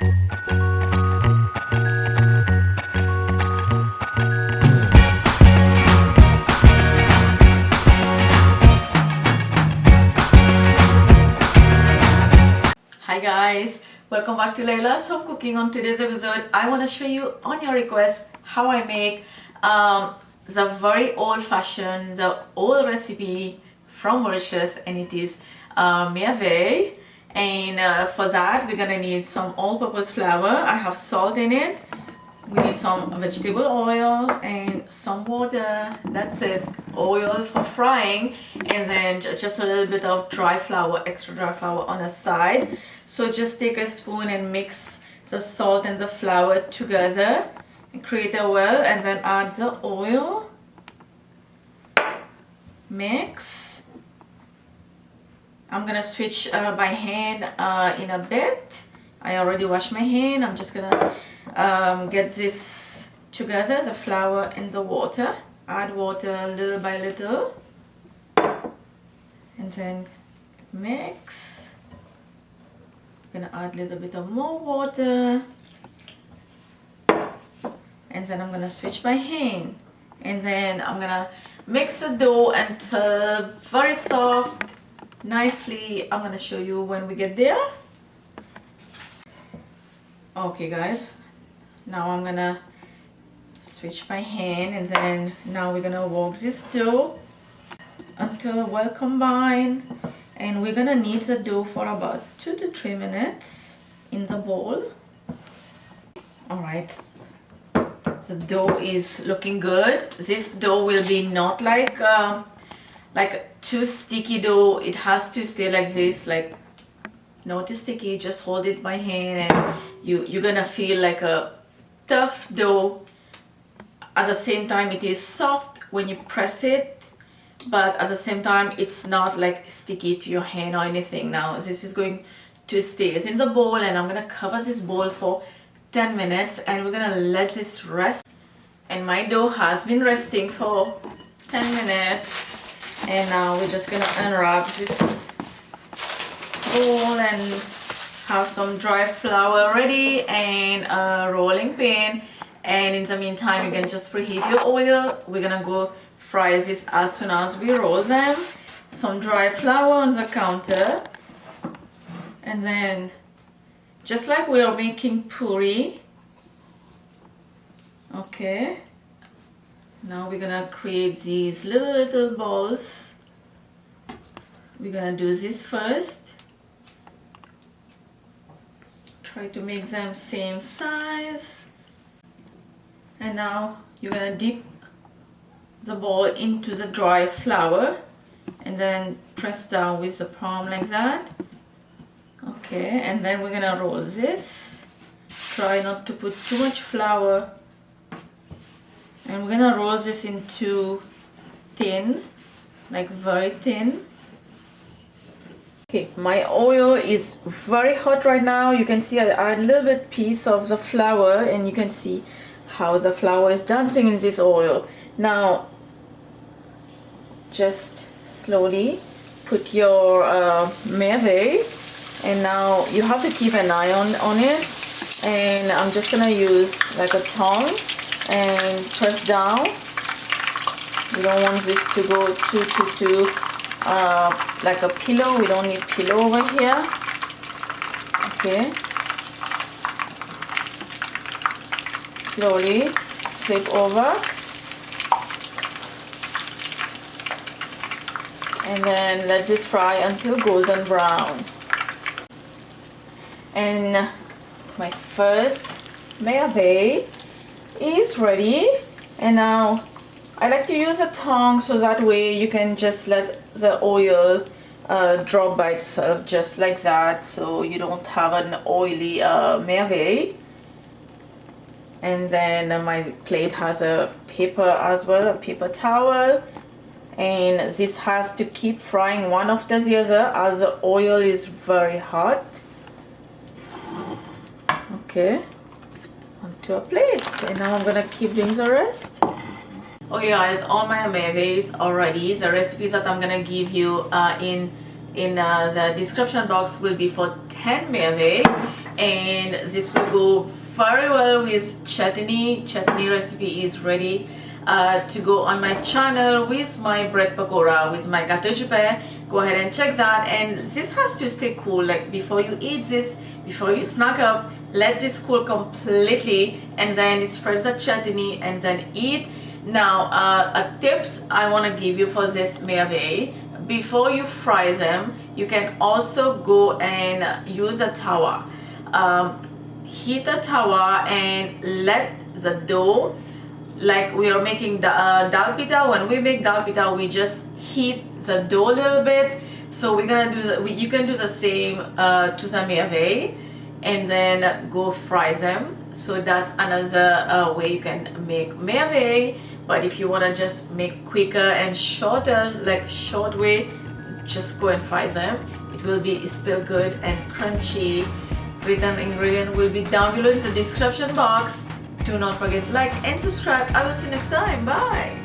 Hi guys, welcome back to Laila's Home Cooking. On today's episode, I want to show you on your request how I make the very old-fashioned, the old recipe from Mauritius, and it is Merveille. And for that, we're gonna need some all-purpose flour. I have salt in it. We need some vegetable oil and some water. That's it. Oil for frying, and then just a little bit of dry flour, extra dry flour on the side. So just take a spoon and mix the salt and the flour together and create a well, and then add the oil. Mix. I'm gonna switch by hand in a bit. I already washed my hand. I'm just gonna get this together, the flour and the water. Add water little by little, and then mix. I'm gonna add a little bit of more water, and then I'm gonna switch my hand, and then I'm gonna mix the dough until very soft, nicely. I'm gonna show you when we get there. Okay guys, now I'm gonna switch my hand, and then now we're gonna work this dough until well combined, and we're gonna knead the dough for about 2 to 3 minutes in the bowl. All right, the dough is looking good. This dough will be not like too sticky dough. It has to stay like this, like not sticky. Just hold it by hand, and you're gonna feel like a tough dough. At the same time, it is soft when you press it, but at the same time, it's not like sticky to your hand or anything. Now this is going to stay in the bowl, and I'm gonna cover this bowl for 10 minutes, and we're gonna let this rest. And my dough has been resting for 10 minutes, and now we're just gonna unwrap this bowl and have some dry flour ready and a rolling pin. And in the meantime, you can just preheat your oil. We're gonna go fry this as soon as we roll them. Some dry flour on the counter, and then just like we are making puri. Okay, now we're gonna create these little balls. We're gonna do this first. Try to make them same size. And now you're gonna dip the ball into the dry flour, and then press down with the palm like that. Okay, and then we're gonna roll this. Try not to put too much flour. And we're gonna roll this into thin, like very thin. Okay, my oil is very hot right now. You can see I add a little bit piece of the flour, and you can see how the flour is dancing in this oil. Now just slowly put your Merveille, and now you have to keep an eye on it, and I'm just gonna use like a tongue and press down. We don't want this to go too like a pillow. We don't need pillow over here. Okay, slowly flip over, and then let this fry until golden brown. And my first Merveille is ready. And now I like to use a tongue, so that way you can just let the oil drop by itself just like that, so you don't have an oily Merveille. And then my plate has a paper as well, a paper towel, and this has to keep frying one after the other as the oil is very hot. Okay, onto a plate, and now I'm gonna keep doing the rest. Okay guys, all my Merveilles are ready. The recipes that I'm gonna give you in the description box will be for 10 Merveille, and this will go very well with chutney. Chutney recipe is ready to go on my channel with my bread pakora, with my gâteau du pain. Go ahead and check that. And this has to stay cool, like before you eat this, before you snack up, let this cool completely, and then spread the chutney and then eat. Now a tips I want to give you for this Merveille: before you fry them, you can also go and use a tawa. Heat a tawa and let the dough, like we are making the dal pita. When we make dal pita, we just heat the dough a little bit. So we're gonna do you can do the same to the Merveille, and then go fry them. So that's another way you can make Merveille. But if you want to just make quicker and shorter, like short way, just go and fry them. It will be still good and crunchy. Written ingredient will be down below in the description box. Do not forget to like and subscribe. I will see you next time. Bye.